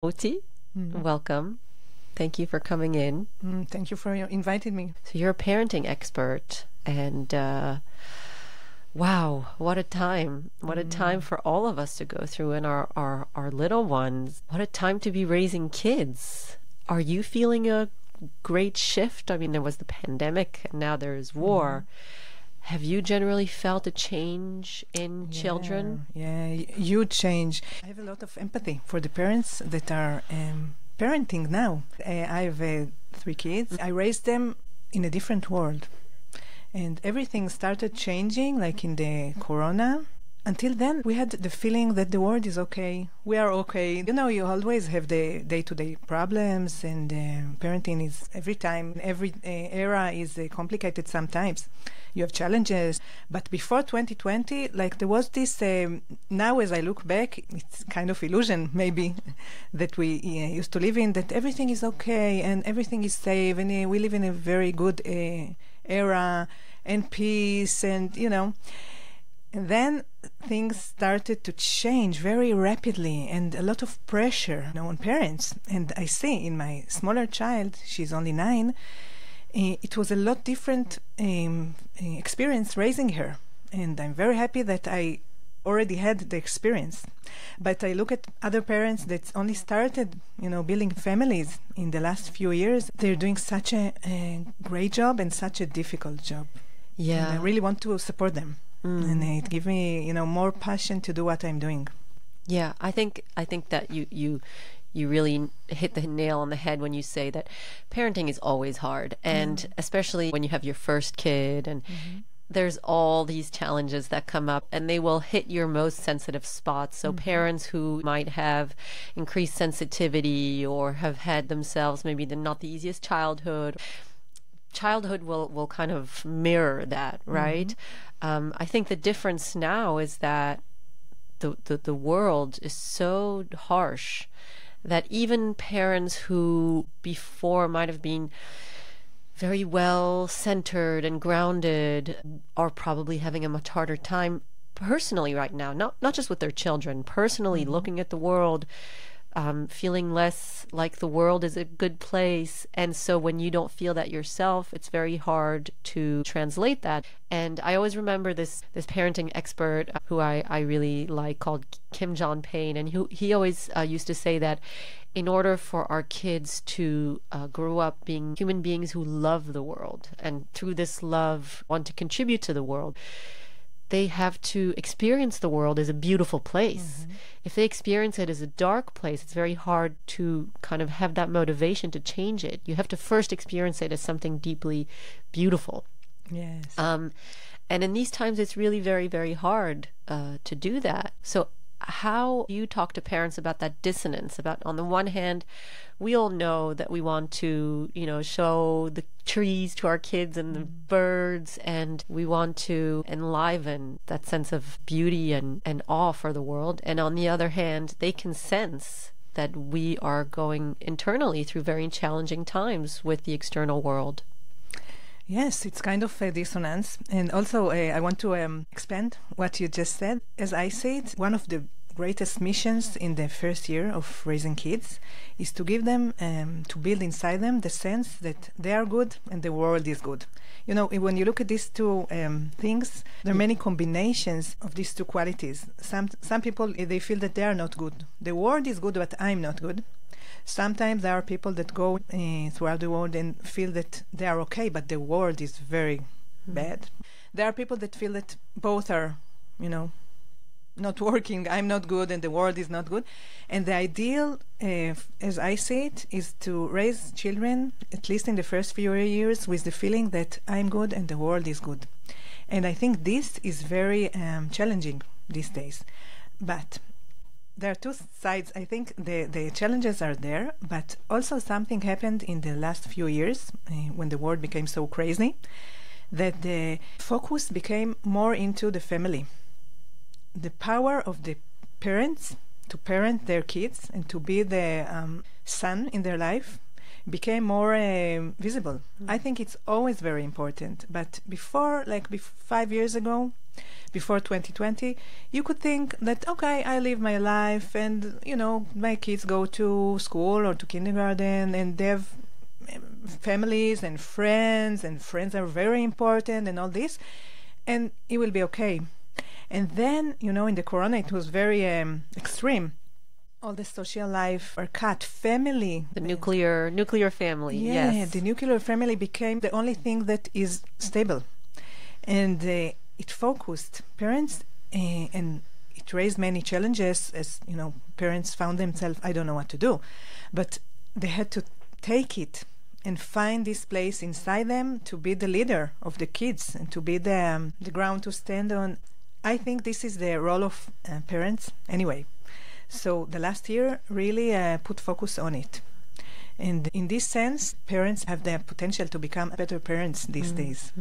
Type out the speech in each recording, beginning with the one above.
Oti, Mm. welcome. Thank you for coming in. Thank you for inviting me. So you're a parenting expert, and wow, what a time. What a time for all of us to go through and our little ones. What a time to be raising kids. Are you feeling a great shift? I mean, there was the pandemic, and now there's war. Have you generally felt a change in children? Huge change. I have a lot of empathy for the parents that are parenting now. I have three kids. I raised them in a different world. And everything started changing, like in the corona. Until then, we had the feeling that the world is okay. We are okay. You know, you always have the day-to-day problems, and parenting is every time, every era is complicated sometimes. You have challenges. But before 2020, like there was this, now as I look back, it's kind of illusion maybe that we used to live in, that everything is okay and everything is safe, and we live in a very good era and peace, and you know. And then things started to change very rapidly, and a lot of pressure, you know, on parents. And I see in my smaller child, she's only 9, it was a lot different experience raising her. And I'm very happy that I already had the experience. But I look at other parents that only started, you know, building families in the last few years. They're doing such a great job and such a difficult job. Yeah. And I really want to support them. And it gives me, you know, more passion to do what I'm doing. Yeah, I think that you really hit the nail on the head when you say that parenting is always hard, and especially when you have your first kid, and there's all these challenges that come up, and they will hit your most sensitive spots. So parents who might have increased sensitivity or have had themselves maybe not the easiest childhood will kind of mirror that, right? I think the difference now is that the world is so harsh that even parents who before might have been very well centered and grounded are probably having a much harder time personally right now, not just with their children, personally looking at the world, feeling less like the world is a good place. And so when you don't feel that yourself, it's very hard to translate that. And I always remember this parenting expert who I really like, called Kim John Payne. And he always used to say that in order for our kids to grow up being human beings who love the world, and through this love want to contribute to the world, they have to experience the world as a beautiful place. If they experience it as a dark place, it's very hard to kind of have that motivation to change it. You have to first experience it as something deeply beautiful. Yes. And in these times, it's really very, very hard to do that. So how do you talk to parents about that dissonance? About, on the one hand, we all know that we want to, you know, show the trees to our kids and the birds, and we want to enliven that sense of beauty and awe for the world. And on the other hand, they can sense that we are going internally through very challenging times with the external world. Yes, it's kind of a dissonance. And also, I want to expand what you just said. As I say it, one of the greatest missions in the first year of raising kids is to give them, to build inside them the sense that they are good and the world is good. You know, when you look at these two things, there are many combinations of these two qualities. Some people, they feel that they are not good. The world is good, but I'm not good. Sometimes there are people that go throughout the world and feel that they are okay, but the world is very bad. There are people that feel that both are, you know, not working. I'm not good and the world is not good. And the ideal, as I see it, is to raise children, at least in the first few years, with the feeling that I'm good and the world is good. And I think this is very challenging these days. But there are two sides. I think the challenges are there, but also something happened in the last few years when the world became so crazy, that the focus became more into the family. The power of the parents to parent their kids and to be the sun in their life became more visible. I think it's always very important. But before, 5 years ago, before 2020, you could think that, okay, I live my life and, my kids go to school or to kindergarten and they have families and friends are very important and all this, and it will be okay. And then, in the corona, it was very extreme. All the social life are cut. Family. The nuclear family, yeah, yes. The nuclear family became the only thing that is stable. And it focused parents and it raised many challenges as, parents found themselves, I don't know what to do. But they had to take it and find this place inside them to be the leader of the kids and to be the ground to stand on. I think this is the role of parents anyway. So the last year really put focus on it. And in this sense, parents have the potential to become better parents these days.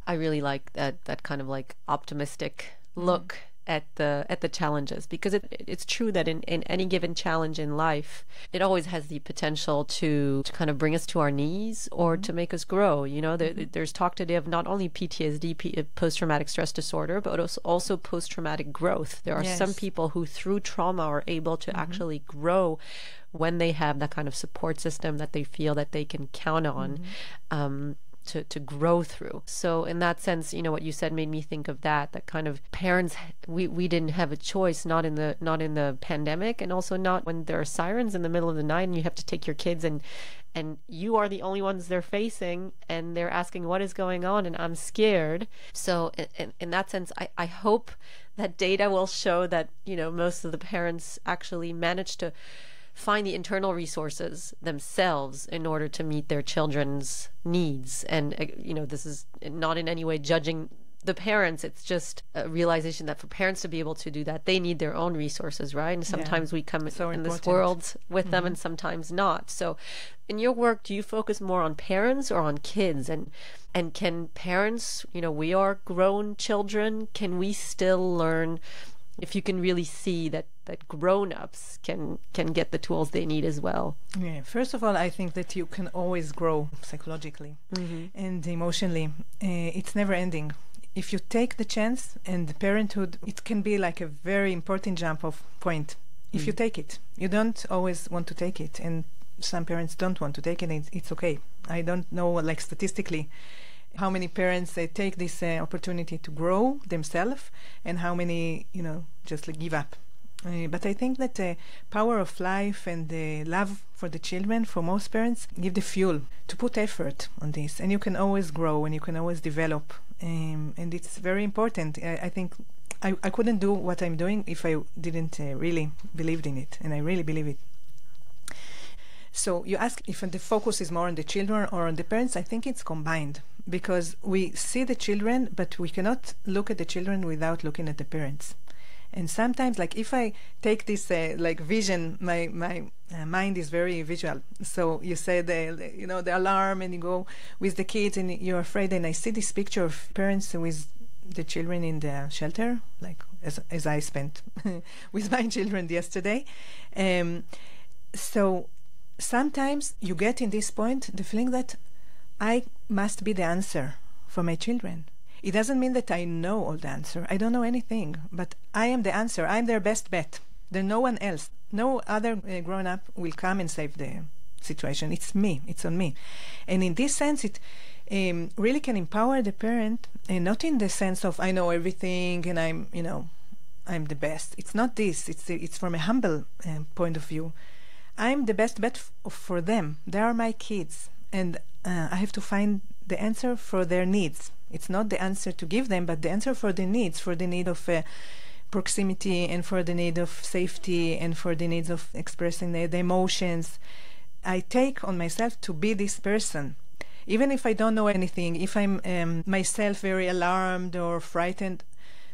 I really like that kind of like optimistic look at the challenges, because it's true that in any given challenge in life, it always has the potential to kind of bring us to our knees or to make us grow. There's talk today of not only PTSD, post-traumatic stress disorder, but also post-traumatic growth. There are some people who through trauma are able to actually grow when they have that kind of support system that they feel that they can count on. To grow through. So in that sense, what you said made me think of that kind of parents, we didn't have a choice, not in the pandemic, and also not when there are sirens in the middle of the night and you have to take your kids and you are the only ones they're facing and they're asking what is going on and I'm scared. So in that sense, I hope that data will show that, most of the parents actually manage to find the internal resources themselves in order to meet their children's needs. And, this is not in any way judging the parents. It's just a realization that for parents to be able to do that, they need their own resources, right? And sometimes we come in this world with them and sometimes not. So in your work, do you focus more on parents or on kids? And can parents, we are grown children, can we still learn, if you can really see that grown-ups can get the tools they need as well? Yeah. First of all, I think that you can always grow psychologically and emotionally. It's never ending. If you take the chance, and parenthood, it can be like a very important jump off point. If you take it, you don't always want to take it, and some parents don't want to take it, and it's okay. I don't know, statistically, how many parents take this opportunity to grow themselves and how many, just give up. But I think that the power of life and the love for the children, for most parents, give the fuel to put effort on this. And you can always grow and you can always develop. And it's very important. I think I couldn't do what I'm doing if I didn't really believed in it. And I really believe it. So you ask if the focus is more on the children or on the parents. I think it's combined, because we see the children, but we cannot look at the children without looking at the parents. And sometimes, if I take this vision, my mind is very visual. So you say the alarm, and you go with the kids, and you're afraid. And I see this picture of parents with the children in the shelter, as I spent with my children yesterday. So sometimes you get in this point the feeling that I must be the answer for my children. It doesn't mean that I know all the answer. I don't know anything, but I am the answer. I'm their best bet. There's no one else. No other grown-up will come and save the situation. It's me. It's on me. And in this sense, it really can empower the parent, and not in the sense of I know everything and I'm the best. It's not this. It's from a humble point of view. I'm the best bet for them. They are my kids, and I have to find the answer for their needs. It's not the answer to give them, but the answer for the needs, for the need of proximity, and for the need of safety, and for the needs of expressing the emotions. I take on myself to be this person. Even if I don't know anything, if I'm myself very alarmed or frightened,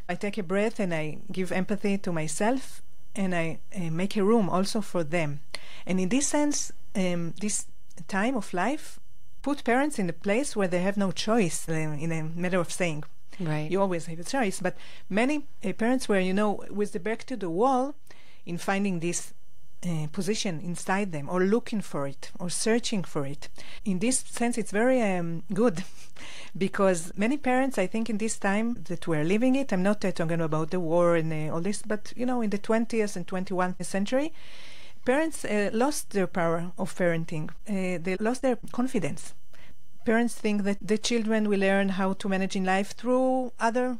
I take a breath and I give empathy to myself, and I make a room also for them. And in this sense, this time of life put parents in a place where they have no choice, in a matter of saying. Right. You always have a choice, but many parents were, with the back to the wall in finding this position inside them, or looking for it, or searching for it. In this sense, it's very good because many parents, I think, in this time that we're living it, I'm not talking about the war and all this, but in the 20th and 21st century, parents lost their power of parenting. They lost their confidence. Parents think that the children will learn how to manage in life through other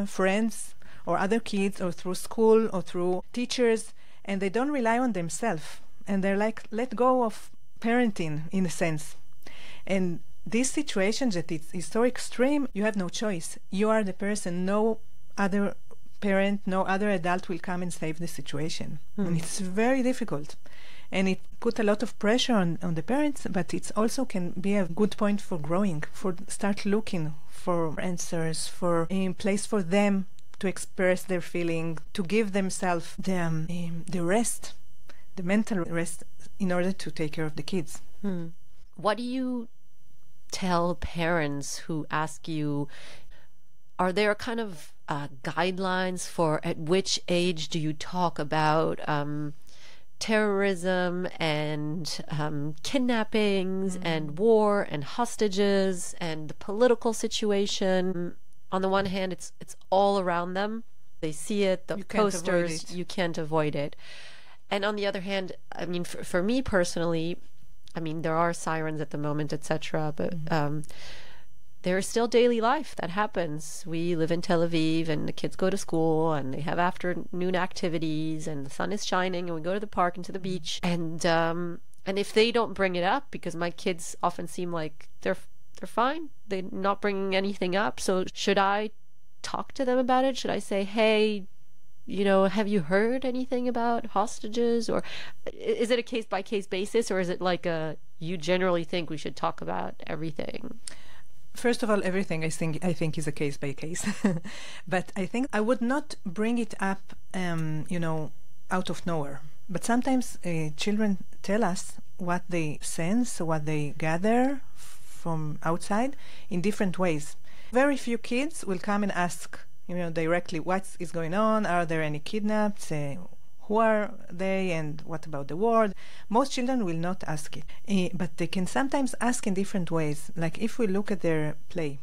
friends or other kids, or through school, or through teachers, and they don't rely on themselves. And they're like, let go of parenting, in a sense. And this situation that is so extreme, you have no choice. You are the person. No other parent, no other adult will come and save the situation. And it's very difficult. And it put a lot of pressure on the parents, but it also can be a good point for growing, for start looking for answers, for a place for them to express their feeling, to give themselves the rest, the mental rest, in order to take care of the kids. What do you tell parents who ask you, are there kind of guidelines for at which age do you talk about terrorism and kidnappings and war and hostages and the political situation? On the one hand, it's all around them. They see it, the posters, you can't avoid it. And on the other hand, I mean, for me personally, I mean, there are sirens at the moment, etc., but there is still daily life that happens. We live in Tel Aviv, and the kids go to school, and they have afternoon activities, and the sun is shining, and we go to the park and to the beach. And if they don't bring it up, because my kids often seem like they're fine, they're not bringing anything up. So should I talk to them about it? Should I say, hey, have you heard anything about hostages? Or is it a case-by-case basis, or is it like you generally think we should talk about everything? First of all, everything I think is a case by case, but I think I would not bring it up, out of nowhere. But sometimes children tell us what they sense, what they gather from outside in different ways. Very few kids will come and ask, directly what is going on. Are there any kidnapped? Who are they, and what about the war? Most children will not ask it, but they can sometimes ask in different ways. Like if we look at their play,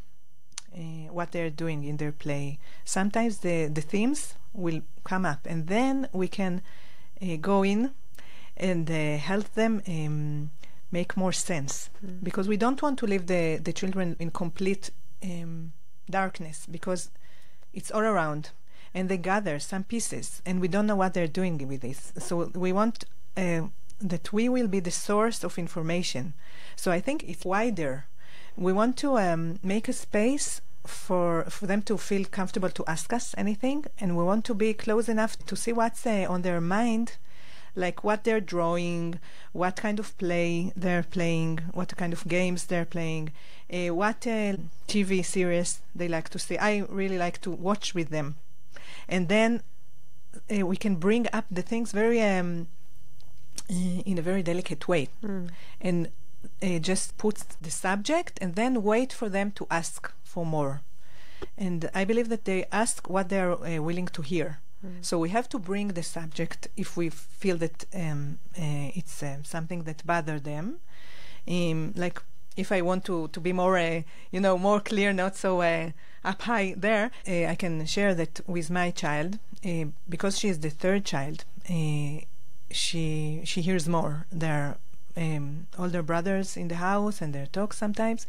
what they're doing in their play, sometimes the themes will come up, and then we can go in and help them make more sense, because we don't want to leave the children in complete darkness, because it's all around. And they gather some pieces, and we don't know what they're doing with this. So we want that we will be the source of information. So I think it's wider. We want to make a space for them to feel comfortable to ask us anything, and we want to be close enough to see what's on their mind, like what they're drawing, what kind of play they're playing, what kind of games they're playing, what TV series they like to see. I really like to watch with them. And then we can bring up the things very in a very delicate way, and just put the subject and then wait for them to ask for more. And I believe that they ask what they're willing to hear. So we have to bring the subject if we feel that it's something that bothers them. Like if I want to be more, more clear, not so up high there, I can share that with my child, because she is the third child. She hears more. There are older brothers in the house, and they talk sometimes.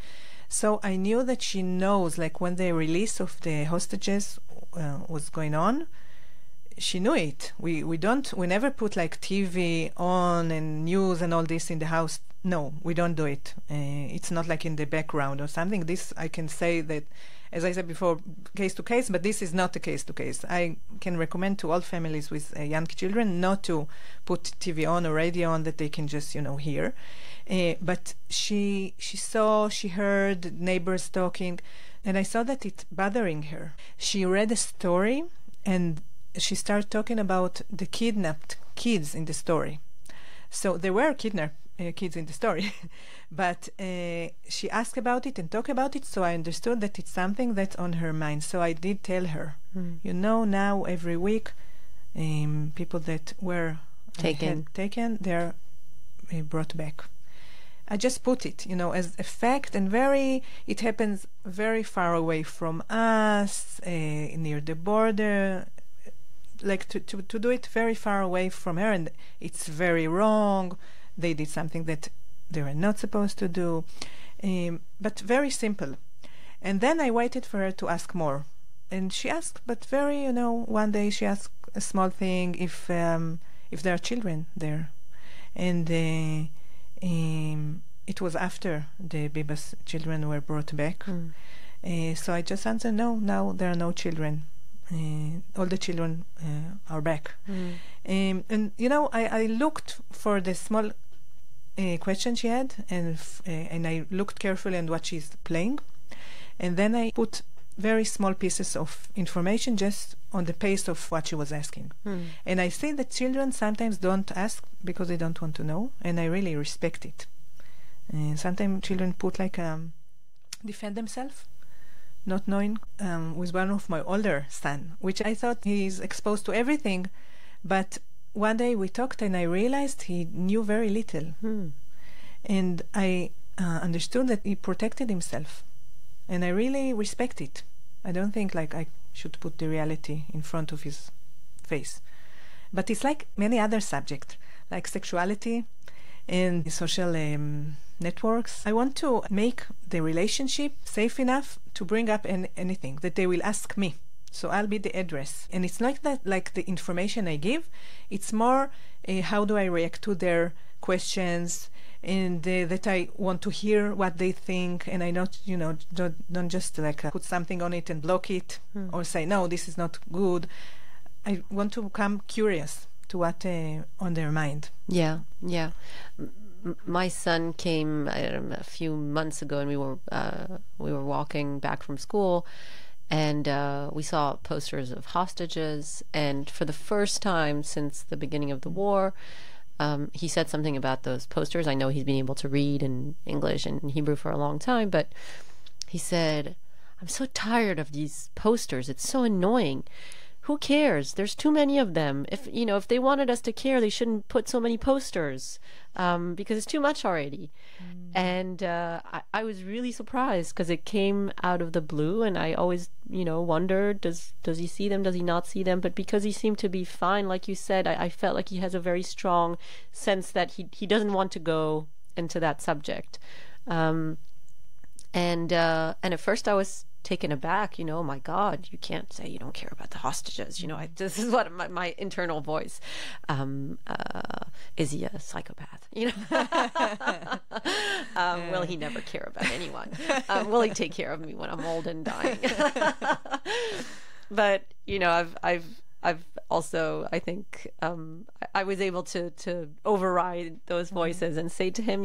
So I knew that she knows, like when the release of the hostages was going on, she knew it. We never put like TV on and news and all this in the house. No, we don't do it. It's not like in the background or something. This I can say that, as I said before, case to case, but this is not a case to case. I can recommend to all families with young children not to put TV on or radio on, that they can just hear. But she saw, she heard neighbors talking, and I saw that it's bothering her. She read a story, and she started talking about the kidnapped kids in the story. So there were kidnapped kids in the story, but she asked about it and talked about it, so I understood that it's something that's on her mind. So I did tell her, now every week, people that were taken. They're brought back. I just put it, as a fact, and it happens very far away from us, near the border. Like to do it very far away from her, and it's very wrong. They did something that they were not supposed to do, but very simple. And then I waited for her to ask more, and she asked, but one day she asked a small thing, if there are children there, and it was after the Bibas children were brought back. So I just answered, no, now there are no children. All the children are back. And I looked for the small question she had, and I looked carefully on what she's playing, and then I put very small pieces of information just on the pace of what she was asking. And I see that children sometimes don't ask because they don't want to know, and I really respect it. And sometimes children put defend themselves, not knowing. With one of my older son, which I thought he's exposed to everything, but one day we talked and I realized he knew very little. And I understood that he protected himself, and I really respect it. I don't think I should put the reality in front of his face. But it's like many other subjects, like sexuality and social networks. I want to make the relationship safe enough to bring up anything that they will ask me. So I'll be the address. And it's like that, like the information I give, it's more how do I react to their questions, and that I want to hear what they think, and I don't just put something on it and block it or say, no, this is not good. I want to become curious to what on their mind. Yeah. My son came a few months ago, and we were walking back from school, and we saw posters of hostages. And for the first time since the beginning of the war, he said something about those posters. I know he's been able to read in English and in Hebrew for a long time, but he said, "I'm so tired of these posters. It's so annoying. Who cares? There's too many of them. If they wanted us to care, they shouldn't put so many posters, because it's too much already." And I was really surprised because it came out of the blue, and I always, wondered, does he see them? Does he not see them? But because he seemed to be fine, like you said, I felt like he has a very strong sense that he doesn't want to go into that subject. And at first I was taken aback, oh my God, you can't say you don't care about the hostages. This is what my internal voice, is he a psychopath? Will he never care about anyone? Will he take care of me when I'm old and dying? But, I've also, I think, I was able to override those voices and say to him,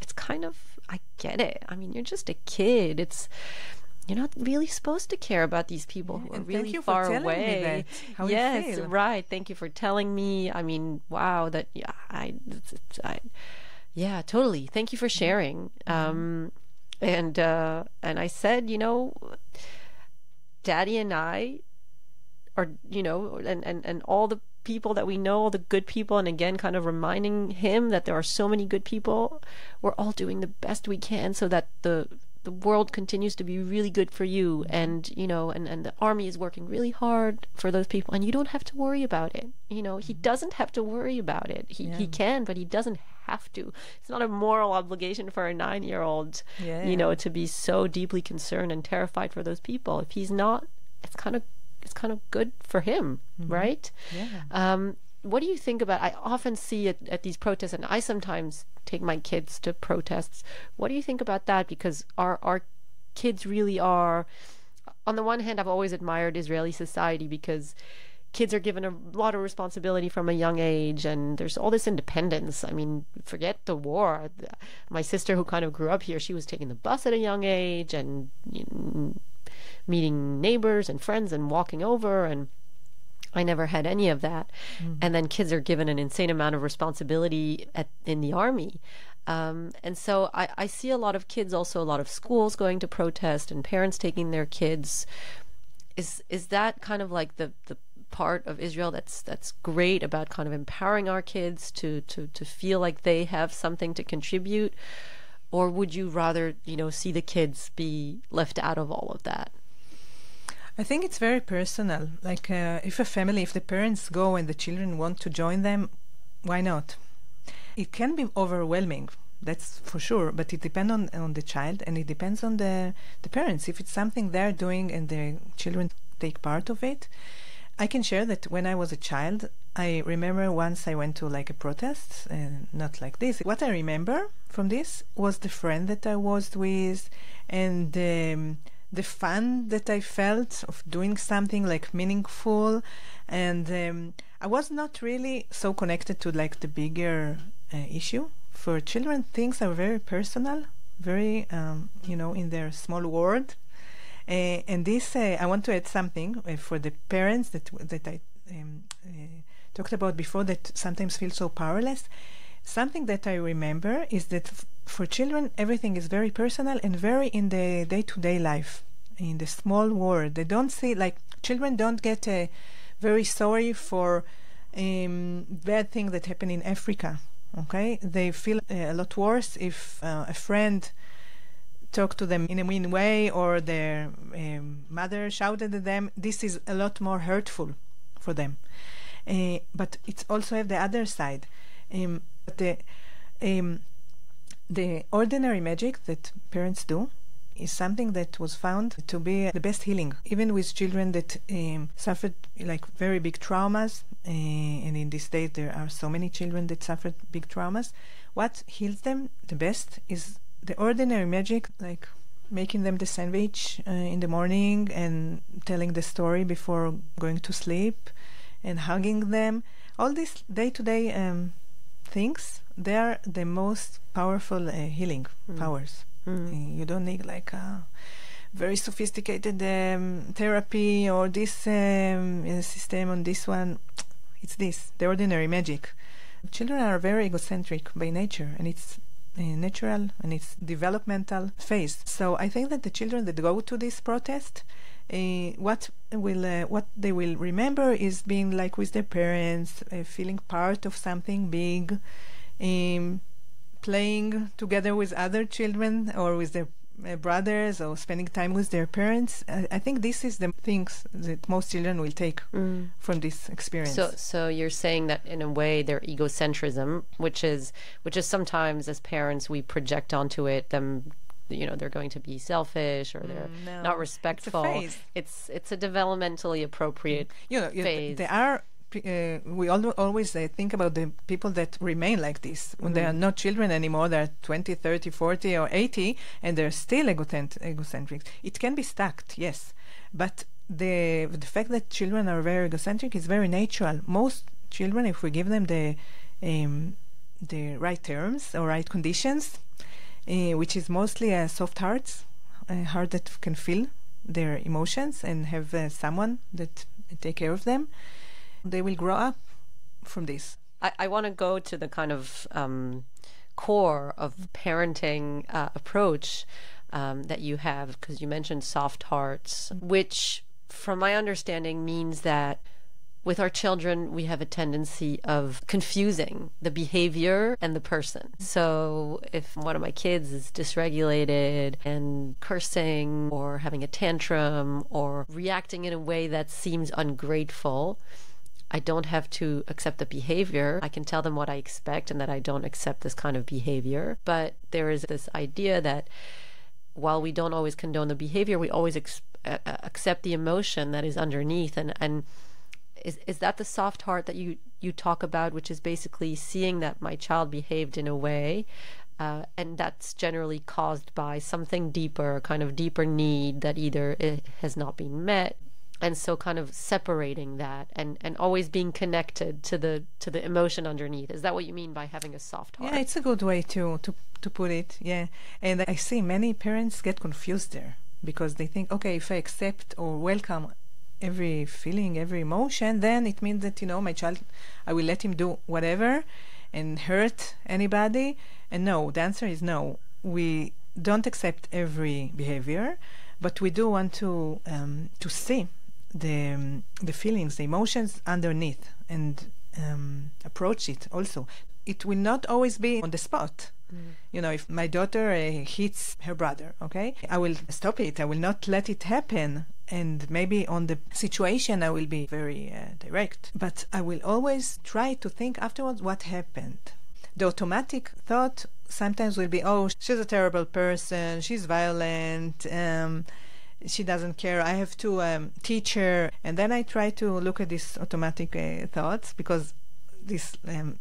it's kind of, I get it. I mean, you're just a kid. You're not really supposed to care about these people who are really far away. How yes, you feel. Right. Thank you for telling me. I mean, wow. That yeah, totally. Thank you for sharing. And I said, Daddy and I are, and all the people that we know, all the good people, and again kind of reminding him that there are so many good people. We're all doing the best we can so that the world continues to be really good for you, and and the army is working really hard for those people, and you don't have to worry about it. He doesn't have to worry about it. He can, but he doesn't have to. It's not a moral obligation for a 9-year-old to be so deeply concerned and terrified for those people. If he's not, it's kind of good for him, right? What do you think about, I often see it at these protests, and I sometimes take my kids to protests. What do you think about that? Because our kids really are, on the one hand, I've always admired Israeli society because kids are given a lot of responsibility from a young age, and there's all this independence. I mean, forget the war. My sister, who kind of grew up here, she was taking the bus at a young age and meeting neighbors and friends and walking over, and I never had any of that. And then kids are given an insane amount of responsibility in the army. And so I see a lot of kids, also a lot of schools going to protest and parents taking their kids. Is that kind of like the part of Israel that's great about kind of empowering our kids to feel like they have something to contribute? Or would you rather, see the kids be left out of all of that? I think it's very personal. Like if the parents go and the children want to join them, why not? It can be overwhelming, that's for sure, but it depends on the child, and it depends on the parents. If it's something they're doing and the children take part of it. I can share that when I was a child, I remember once I went to like a protest, not like this. What I remember from this was the friend that I was with, and the fun that I felt of doing something like meaningful, and I was not really so connected to like the bigger issue. For children, things are very personal, very in their small world. And this, I want to add something for the parents that I talked about before, that sometimes feel so powerless. Something that I remember is that for children, everything is very personal and very in the day-to-day life, in the small world. They don't see, like, children don't get very sorry for bad things that happen in Africa. Okay, they feel a lot worse if a friend talk to them in a mean way, or their mother shouted at them. This is a lot more hurtful for them. But it's also have the other side. The ordinary magic that parents do is something that was found to be the best healing, even with children that suffered like very big traumas. And in this day there are so many children that suffered big traumas. What heals them the best is the ordinary magic, like making them the sandwich in the morning and telling the story before going to sleep and hugging them. All these day-to-day things, they are the most powerful healing powers. You don't need like a very sophisticated therapy or this system on this one. It's this, the ordinary magic. Children are very egocentric by nature, and it's natural and it's developmental phase. So I think that the children that go to this protest, what they will remember is being like with their parents, feeling part of something big, playing together with other children or with their brothers, or spending time with their parents. I think this is the things that most children will take from this experience. So you're saying that in a way their egocentrism, which is sometimes as parents we project onto it them, they're going to be selfish, or they're not respectful. It's a developmentally appropriate phase. There are. We always think about the people that remain like this when they are not children anymore. They're 20, 30, 40 or 80 and they're still egocentric. It can be stuck, yes, but the fact that children are very egocentric is very natural. Most children, if we give them the right terms or right conditions, which is mostly soft hearts, a heart that can feel their emotions and have someone that take care of them, they will grow up from this. I want to go to the kind of core of parenting approach that you have, because you mentioned soft hearts, which from my understanding means that with our children we have a tendency of confusing the behavior and the person. So if one of my kids is dysregulated and cursing or having a tantrum or reacting in a way that seems ungrateful, I don't have to accept the behavior. I can tell them what I expect and that I don't accept this kind of behavior. But there is this idea that while we don't always condone the behavior, we always accept the emotion that is underneath. And is that the soft heart that you talk about, which is basically seeing that my child behaved in a way, and that's generally caused by something deeper, kind of deeper need that either it has not been met. And so kind of separating that and always being connected to the emotion underneath. Is that what you mean by having a soft heart? Yeah, it's a good way to put it. Yeah. And I see many parents get confused there because they think, okay, if I accept or welcome every feeling, every emotion, then it means that, my child, I will let him do whatever and hurt anybody. And no, the answer is no. We don't accept every behavior, but we do want to see the feelings, the emotions underneath, and approach it also. It will not always be on the spot. You know, if my daughter hits her brother, okay, I will stop it. I will not let it happen. And maybe on the situation, I will be very direct. But I will always try to think afterwards what happened. The automatic thought sometimes will be, oh, she's a terrible person. She's violent. She doesn't care. I have to teach her. And then I try to look at these automatic thoughts, because this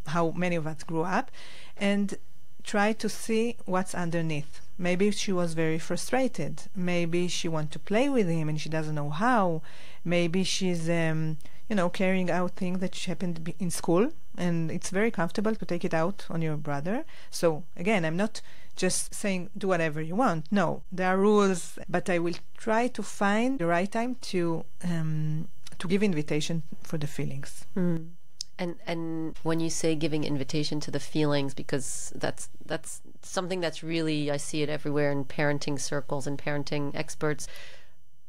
how many of us grew up, and try to see what's underneath. Maybe she was very frustrated. Maybe she wants to play with him and she doesn't know how. Maybe she's, carrying out things that happened in school, and it's very comfortable to take it out on your brother. So again, I'm not just saying do whatever you want. No, there are rules, but I will try to find the right time to give invitation for the feelings. And when you say giving invitation to the feelings, because that's something that's really, I see it everywhere in parenting circles and parenting experts,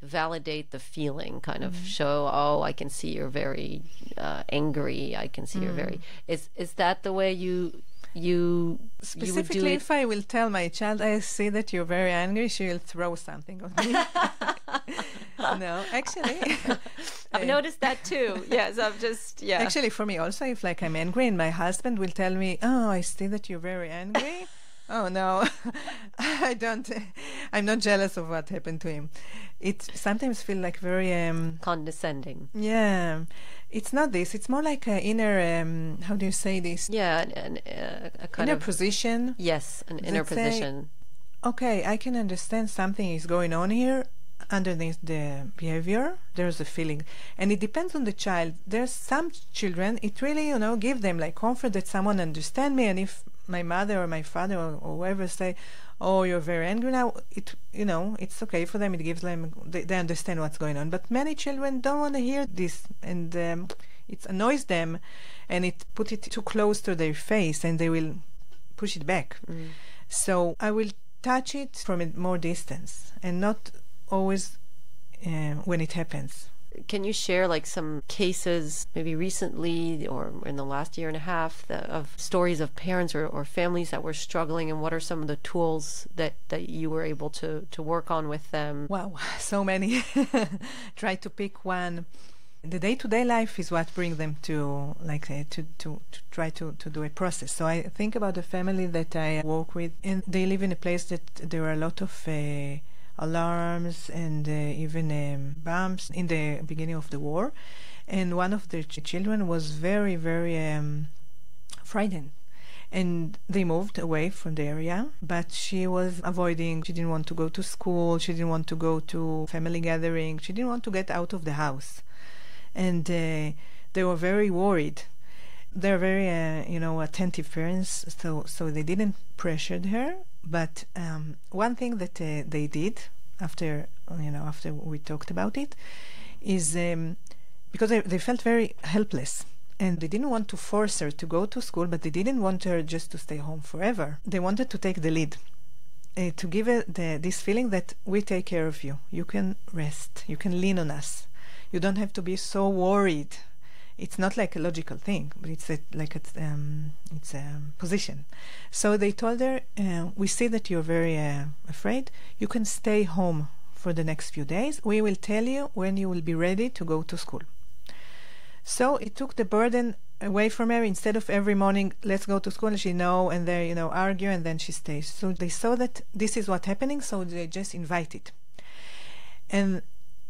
validate the feeling, kind of show, oh, I can see you're very angry. I can see you're very. Is that the way you Specifically, you would do it? if I will tell my child, I see that you're very angry, she will throw something on me. No, actually, I've noticed that too. Yes, I'm just Actually, for me also, if like I'm angry and my husband will tell me, "Oh, I see that you're very angry." Oh no, I'm not jealous of what happened to him. It sometimes feel like very condescending. Yeah, it's not this. It's more like an inner. How do you say this? Yeah, a kind inner of position. Yes, an inner position. Okay, I can understand something is going on here. Underneath the behavior, there's a feeling, and it depends on the child. There's some children, it really, give them like comfort that someone understand me, and if my mother or my father or whoever say, "Oh, you're very angry now," it's okay for them. It gives them, they understand what's going on. But many children don't want to hear this, and it annoys them, and it put it too close to their face, and they will push it back. So I will touch it from a more distance, and not always when it happens. Can you share like some cases, maybe recently or in the last year and a half, of stories of parents or families that were struggling, and what are some of the tools that you were able to work on with them? Wow, so many. Try to pick one. The day-to-day life is what brings them to try to do a process. So I think about the family that I work with, and they live in a place that there are a lot of alarms and even bombs in the beginning of the war, and one of the children was very, very frightened, and they moved away from the area, but she was avoiding. She didn't want to go to school, she didn't want to go to family gathering, she didn't want to get out of the house, and they were very worried. They're very attentive parents, so they didn't pressure her. But one thing that they did after we talked about it is because they felt very helpless, and they didn't want to force her to go to school, but they didn't want her just to stay home forever. They wanted to take the lead, to give her this feeling that we take care of you. You can rest. You can lean on us. You don't have to be so worried. It's not like a logical thing, but it's a position. So they told her, we see that you're very afraid. You can stay home for the next few days. We will tell you when you will be ready to go to school. So it took the burden away from her. Instead of every morning, let's go to school, and she and they argue, and then she stays. So they saw that this is what's happening, so they just invited. And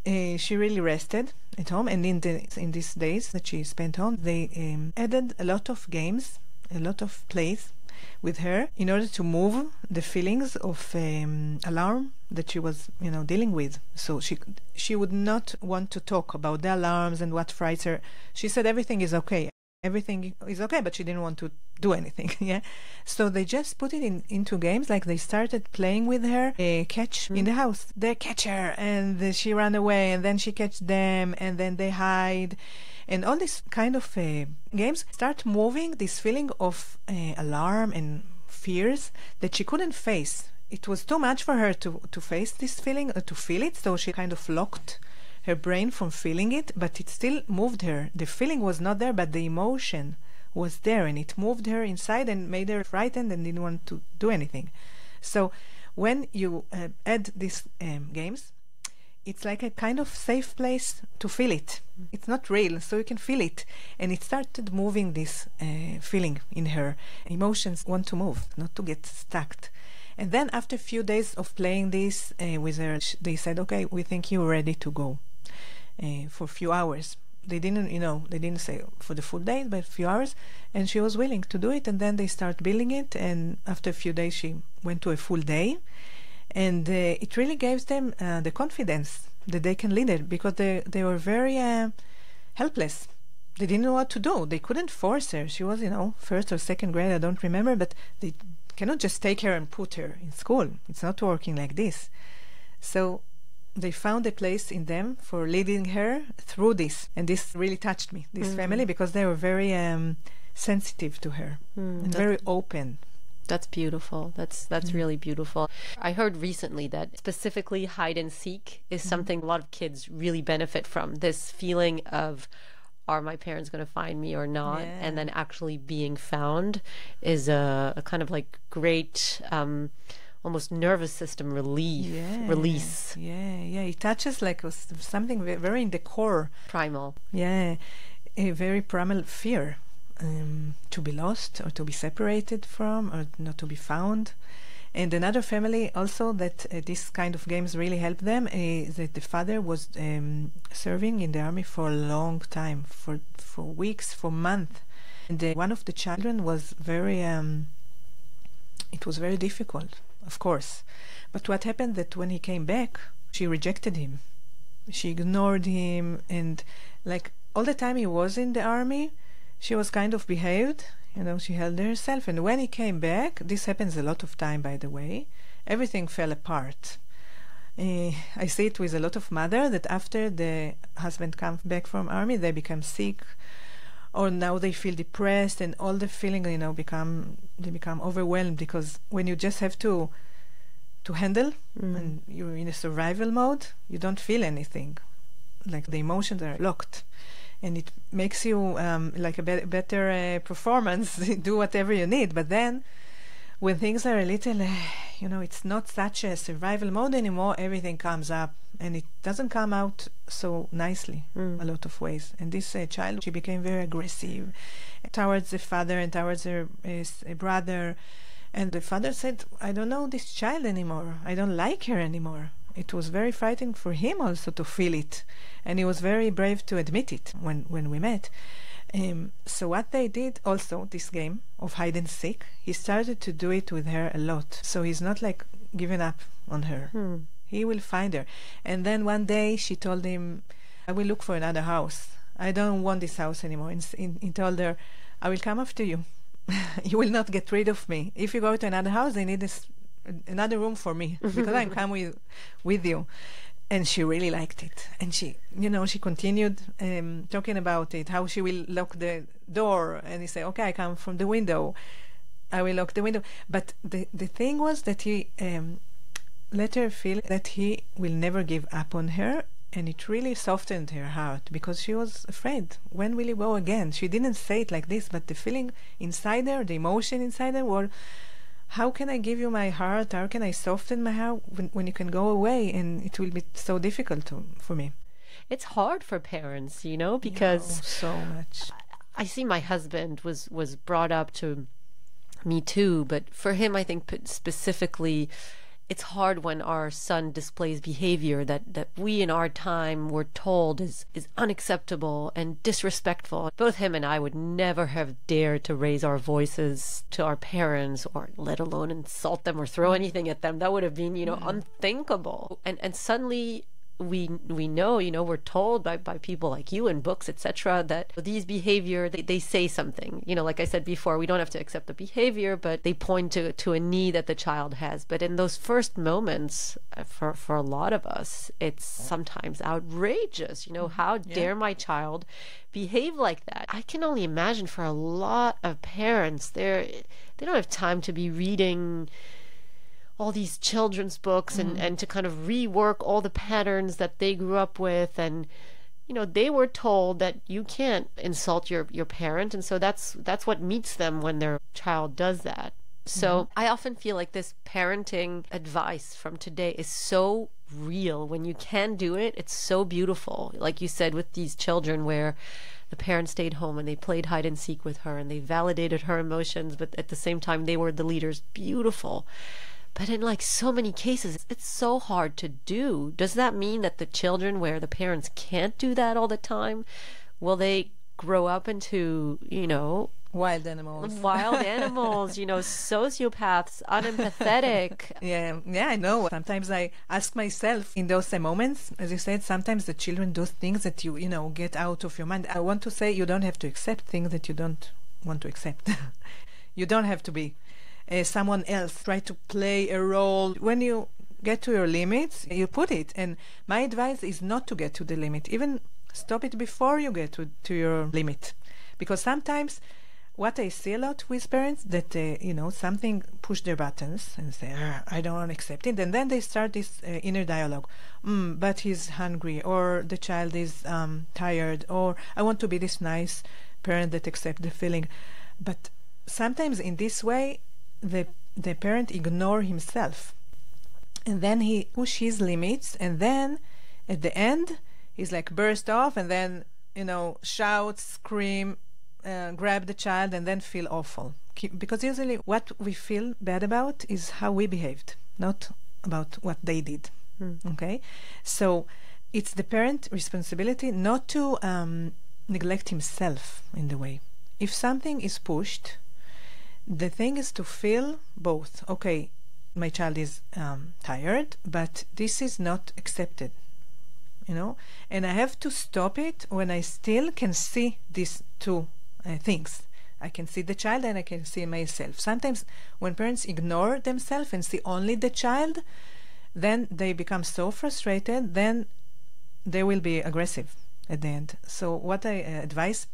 she really rested at home, and in these days that she spent home, they added a lot of games, a lot of plays with her in order to move the feelings of alarm that she was dealing with. So she would not want to talk about the alarms and what frights her. She said everything is okay. Everything is okay, but she didn't want to do anything. Yeah, so they just put it into games. Like they started playing with her, catch in the house. They catch her, and she ran away, and then she catch them, and then they hide, and all these kind of games start moving this feeling of alarm and fears that she couldn't face. It was too much for her to face this feeling, to feel it. So she kind of locked her brain from feeling it, but it still moved her. The feeling was not there, but the emotion was there, and it moved her inside and made her frightened and didn't want to do anything. So when you add these games, it's like a kind of safe place to feel it. It's not real, so you can feel it. And it started moving this feeling in her. Emotions want to move, not to get stuck. And then after a few days of playing this with her, they said, okay, we think you're ready to go for a few hours. They didn't say for the full day, but a few hours. And she was willing to do it. And then they start building it. And after a few days, she went to a full day. And it really gave them the confidence that they can lead it, because they were very helpless. They didn't know what to do. They couldn't force her. She was, first or second grade, I don't remember, but they cannot just take her and put her in school. It's not working like this. So they found a place in them for leading her through this. And this really touched me, this family, because they were very sensitive to her and very open. That's beautiful. That's really beautiful. I heard recently that specifically hide and seek is something a lot of kids really benefit from. This feeling of, are my parents going to find me or not? Yeah. And then actually being found is a kind of like great, almost nervous system release. Yeah. It touches like something very in the core. Primal. Yeah, a very primal fear. To be lost or to be separated from or not to be found. And another family also that this kind of games really helped them is that the father was serving in the army for a long time, for weeks, for months. And one of the children was very, it was very difficult, of course. But what happened that when he came back, she rejected him. She ignored him, and like all the time he was in the army, she was kind of behaved, she held herself. And when he came back, this happens a lot of time, by the way, everything fell apart. I see it with a lot of mother that after the husband comes back from army, they become sick, or now they feel depressed, and all the feeling, they become overwhelmed, because when you just have to handle and you're in a survival mode, you don't feel anything. Like the emotions are locked. And it makes you like a better performance, do whatever you need. But then, when things are a little, it's not such a survival mode anymore, everything comes up. And it doesn't come out so nicely, a lot of ways. And this child, she became very aggressive towards the father and towards her brother. And the father said, I don't know this child anymore. I don't like her anymore. It was very frightening for him also to feel it, and he was very brave to admit it when we met. So what they did also, this game of hide and seek, he started to do it with her a lot. So he's not like giving up on her. He will find her. And then one day she told him, I will look for another house. I don't want this house anymore. And he told her, I will come after you. You will not get rid of me. If you go to another house, they need another room for me, because I'm coming with you. And she really liked it. And she continued talking about it, how she will lock the door. And he said, okay, I come from the window. I will lock the window. But the thing was that he let her feel that he will never give up on her. And it really softened her heart, because she was afraid. When will he go again? She didn't say it like this, but the feeling inside her, the emotion inside her was, how can I give you my heart? How can I soften my heart when you can go away? And it will be so difficult for me. It's hard for parents, because so much. I see my husband was brought up to Me Too, but for him, I think specifically, it's hard when our son displays behavior that we in our time were told is unacceptable and disrespectful. Both him and I would never have dared to raise our voices to our parents, or let alone insult them or throw anything at them. That would have been, unthinkable. And suddenly we know, we're told by people like you in books, etc., that these behavior, they say something. Like I said before, we don't have to accept the behavior, but they point to a need that the child has. But in those first moments, for a lot of us, it's sometimes outrageous. How dare my child behave like that? I can only imagine for a lot of parents, they don't have time to be reading all these children's books and to kind of rework all the patterns that they grew up with. And they were told that you can't insult your parent, and so that's what meets them when their child does that. So I often feel like this parenting advice from today is so real. When you can do it, it's so beautiful. Like you said, with these children where the parents stayed home and they played hide and seek with her and they validated her emotions, but at the same time they were the leaders. Beautiful. But in like so many cases, it's so hard to do. Does that mean that the children where the parents can't do that all the time, will they grow up into, Wild animals. Sociopaths, unempathetic? Yeah, I know. Sometimes I ask myself in those moments, as you said, sometimes the children do things that you get out of your mind. I want to say you don't have to accept things that you don't want to accept. You don't have to be someone else. Try to play a role. When you get to your limits, you put it. And my advice is not to get to the limit. Even stop it before you get to your limit. Because sometimes what I see a lot with parents that something push their buttons and say, I don't accept it, and then they start this inner dialogue. But he's hungry, or the child is tired, or I want to be this nice parent that accepts the feeling. But sometimes in this way, the parent ignore himself, and then he push his limits, and then at the end he's like burst off, and then shout, scream, grab the child, and then feel awful. Because usually what we feel bad about is how we behaved, not about what they did. Okay? So it's the parent responsibility not to neglect himself in the way. If something is pushed, the thing is to feel both. Okay, my child is tired, but this is not accepted. And I have to stop it when I still can see these two things. I can see the child and I can see myself. Sometimes when parents ignore themselves and see only the child, then they become so frustrated, then they will be aggressive at the end. So what I advise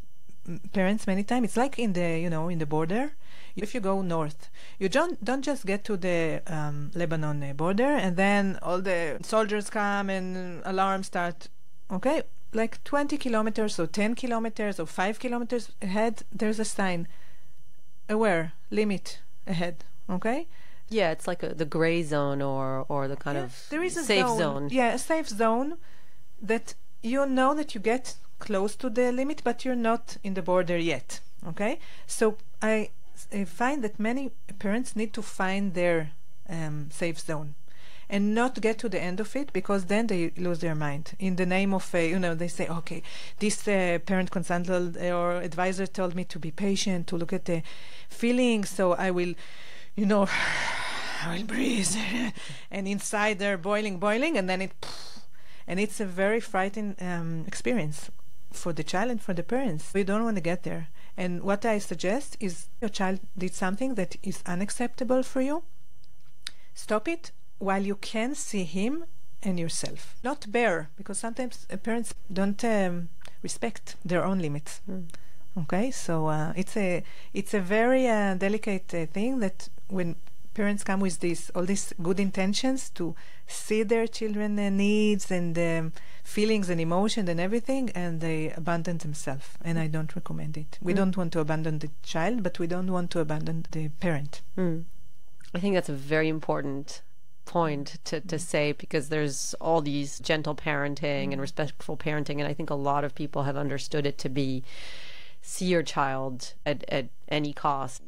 parents many times, it's like in the in the border. If you go north, you don't just get to the Lebanon border and then all the soldiers come and alarms start. Okay, like 20 kilometers or 10 kilometers or 5 kilometers ahead, there's a sign, aware, limit ahead. Okay. Yeah, it's like the gray zone or the kind of there is a safe zone. Yeah, a safe zone that that you get close to the limit, but you're not in the border yet. Okay, so I find that many parents need to find their safe zone and not get to the end of it, because then they lose their mind in the name of they say, okay, this parent consultant or advisor told me to be patient, to look at the feelings, so I will I will breathe and inside they're boiling and then it's a very frightening experience for the child and for the parents. We don't want to get there. And what I suggest is, your child did something that is unacceptable for you, stop it while you can see him and yourself. Not bear, because sometimes parents don't respect their own limits. Okay, so it's a very delicate thing that when parents come with all these good intentions to see their children needs and feelings and emotion and everything, and they abandon themselves, and I don't recommend it. We don't want to abandon the child, but we don't want to abandon the parent. I think that's a very important point to say, because there's all these gentle parenting and respectful parenting, and I think a lot of people have understood it to be see your child at any cost.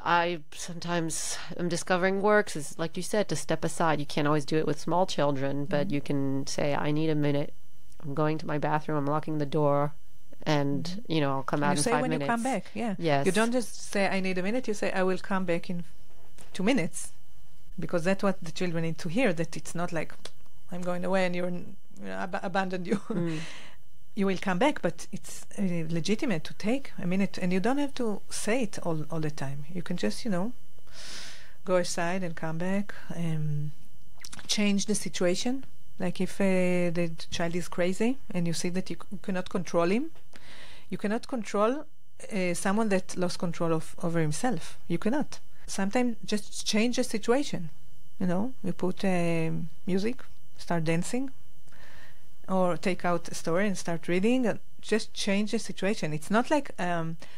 I sometimes am discovering works is, like you said, to step aside. You can't always do it with small children, but you can say, I need a minute. I'm going to my bathroom, I'm locking the door, and I'll come out in 5 minutes. You say when you come back, yeah. Yes. You don't just say, I need a minute, you say, I will come back in 2 minutes. Because that's what the children need to hear, that it's not like, I'm going away and you're abandoned you. You will come back, but it's legitimate to take a minute, and you don't have to say it all the time. You can just, go aside and come back, change the situation. Like if the child is crazy and you see that you cannot control him, you cannot control someone that lost control over himself. You cannot. Sometimes just change the situation. You put music, start dancing, or take out a story and start reading. Just change the situation. It's not like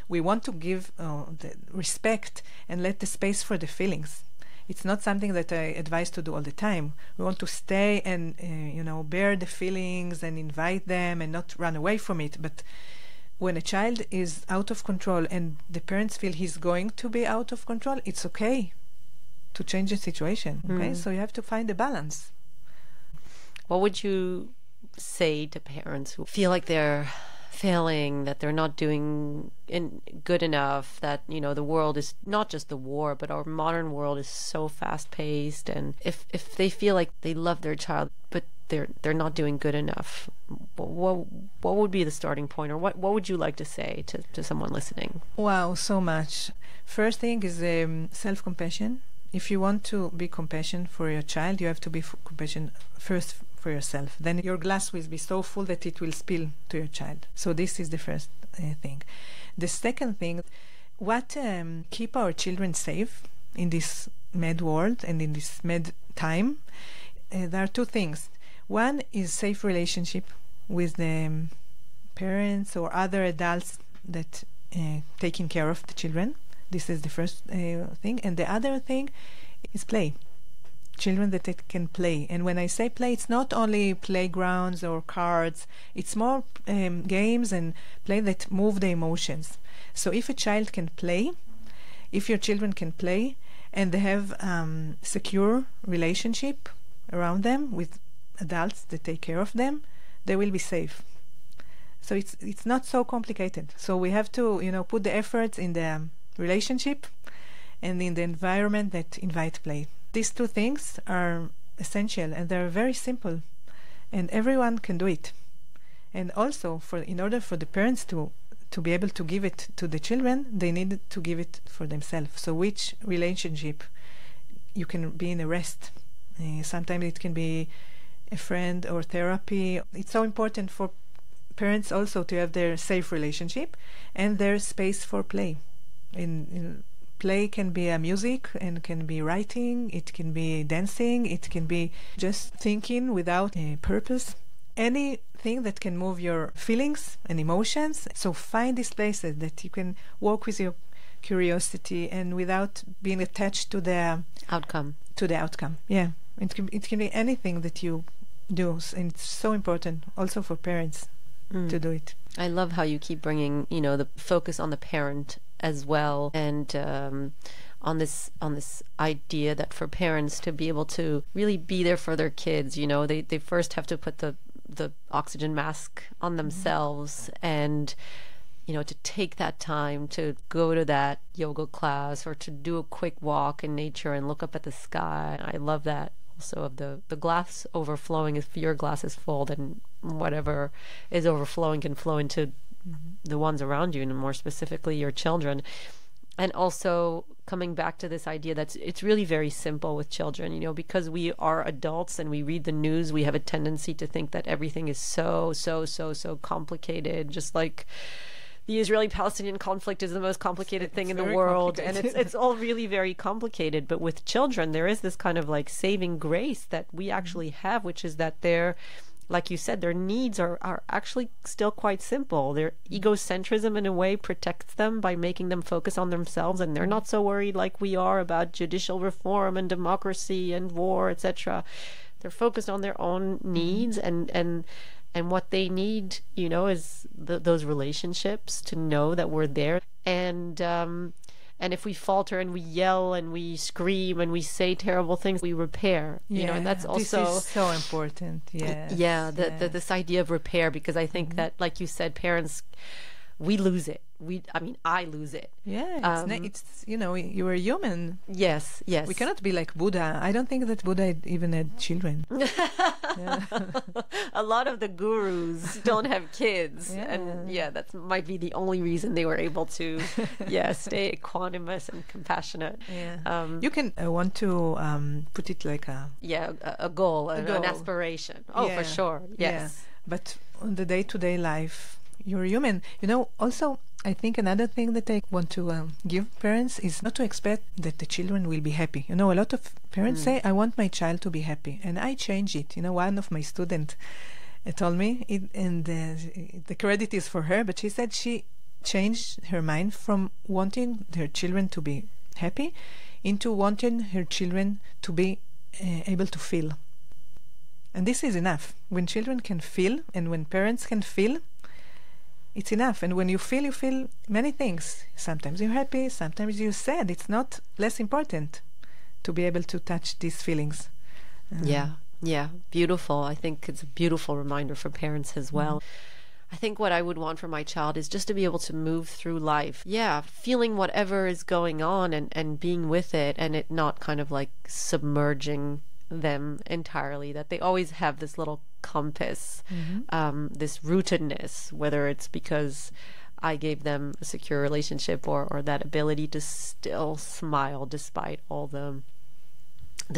we want to give the respect and let the space for the feelings. It's not something that I advise to do all the time. We want to stay and bear the feelings and invite them and not run away from it. But when a child is out of control and the parents feel he's going to be out of control, it's okay to change the situation. Okay, so you have to find a balance. What would you say to parents who feel like they're failing, that they're not doing good enough, that the world is not just the war, but our modern world is so fast paced, and if they feel like they love their child but they're not doing good enough, what would be the starting point, or what would you like to say to someone listening? Wow, so much. First thing is self-compassion. If you want to be compassionate for your child, you have to be compassionate first for yourself. Then your glass will be so full that it will spill to your child. So this is the first thing. The second thing, what keep our children safe in this mad world and in this mad time, there are two things. One is safe relationship with the parents or other adults that taking care of the children. This is the first thing. And the other thing is play. Children that can play. And when I say play, it's not only playgrounds or cards. It's more games and play that move the emotions. So if a child can play, if your children can play, and they have secure relationship around them with adults that take care of them, they will be safe. So it's not so complicated. So we have to put the efforts in the relationship and in the environment that invite play. These two things are essential, and they're very simple, and everyone can do it. And also, in order for the parents to be able to give it to the children, they need to give it for themselves. So which relationship? You can be in a rest. Sometimes it can be a friend or therapy. It's so important for parents also to have their safe relationship and their space for play. In play can be a music, and can be writing, it can be dancing, it can be just thinking without a purpose. Anything that can move your feelings and emotions. So find these places that you can walk with your curiosity and without being attached to the outcome. Yeah. It can be anything that you do, and it's so important also for parents to do it. I love how you keep bringing the focus on the parent as well, and on this idea that for parents to be able to really be there for their kids, they first have to put the oxygen mask on themselves, and to take that time to go to that yoga class or to do a quick walk in nature and look up at the sky. I love that also, of the glass overflowing. If your glass is full, then whatever is overflowing can flow into the ones around you, and more specifically your children. And also coming back to this idea that it's really very simple with children, because we are adults and we read the news, we have a tendency to think that everything is so complicated, just like the Israeli-Palestinian conflict is the most complicated thing in the world, and it's all really very complicated. But with children, there is this kind of like saving grace that we actually have, which is that they're, like you said, their needs are actually still quite simple. Their egocentrism, in a way, protects them by making them focus on themselves, and they're not so worried like we are about judicial reform and democracy and war, etc. They're focused on their own needs, and what they need, is those relationships, to know that we're there. And if we falter and we yell and we scream and we say terrible things, we repair. And that's also this is so important. This idea of repair, because I think that, like you said, parents, we lose it. I lose it. Yeah, it's you are human. Yes. We cannot be like Buddha. I don't think that Buddha even had children. A lot of the gurus don't have kids, and that might be the only reason they were able to, stay equanimous and compassionate. You can want to put it like a goal, an aspiration. Oh, for sure. Yes. But on the day-to-day life, you're human. Also, I think another thing that I want to give parents is not to expect that the children will be happy. You know, a lot of parents say, I want my child to be happy. And I change it. You know, one of my students told me, the credit is for her, but she said she changed her mind from wanting her children to be happy into wanting her children to be able to feel. And this is enough. When children can feel and when parents can feel, it's enough. And when you feel many things. Sometimes you're happy, sometimes you're sad. It's not less important to be able to touch these feelings. Yeah, beautiful. I think it's a beautiful reminder for parents as well. I think what I would want for my child is just to be able to move through life. Yeah, feeling whatever is going on and being with it, and it not kind of like submerging them entirely, that they always have this little compass, this rootedness, whether it's because I gave them a secure relationship or that ability to still smile despite all the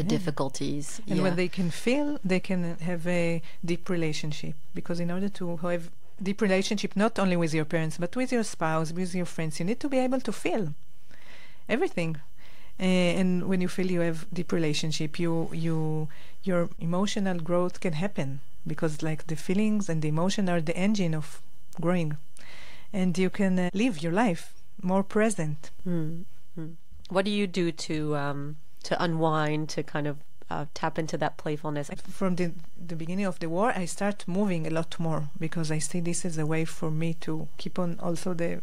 difficulties. And when they can feel, they can have a deep relationship, because in order to have deep relationship not only with your parents but with your spouse, with your friends, you need to be able to feel everything. And when you feel you have deep relationship, your emotional growth can happen, because like the feelings and the emotion are the engine of growing, and you can live your life more present. What do you do to unwind, to kind of tap into that playfulness? From the beginning of the war, I start moving a lot more, because I see this as a way for me to keep on also the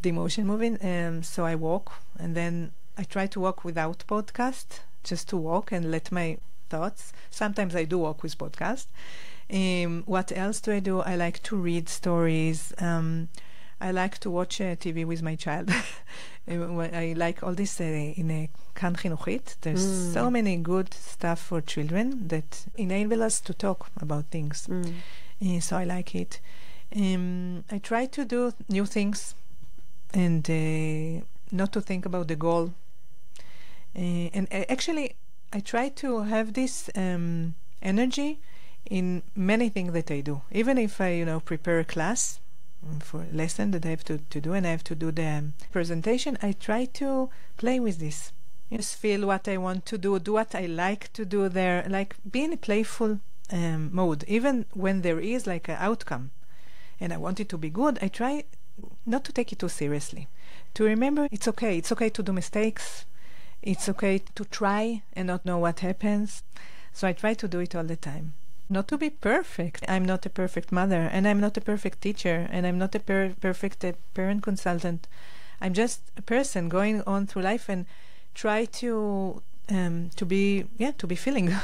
emotion moving. So I walk, and then I try to walk without podcast, just to walk and let my thoughts. Sometimes I do walk with podcast. What else do I do? I like to read stories. I like to watch TV with my child. I like all this in a Kan Chinuchit. There's so many good stuff for children that enable us to talk about things. So I like it. I try to do new things and not to think about the goal. And actually, I try to have this energy in many things that I do. Even if I, prepare a class for a lesson that I have to do, and I have to do the presentation, I try to play with this. Just feel what I want to do what I like to do there, like be in a playful mode, even when there is like an outcome and I want it to be good. I try not to take it too seriously, to remember it's okay to do mistakes, it's okay to try and not know what happens. So I try to do it all the time. Not to be perfect. I'm not a perfect mother, and I'm not a perfect teacher, and I'm not a perfect parent consultant. I'm just a person going on through life and try to be feeling.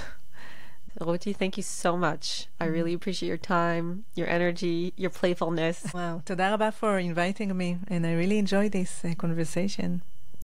Ruti, thank you so much. I really appreciate your time, your energy, your playfulness. Wow, toda rabba for inviting me, and I really enjoyed this conversation.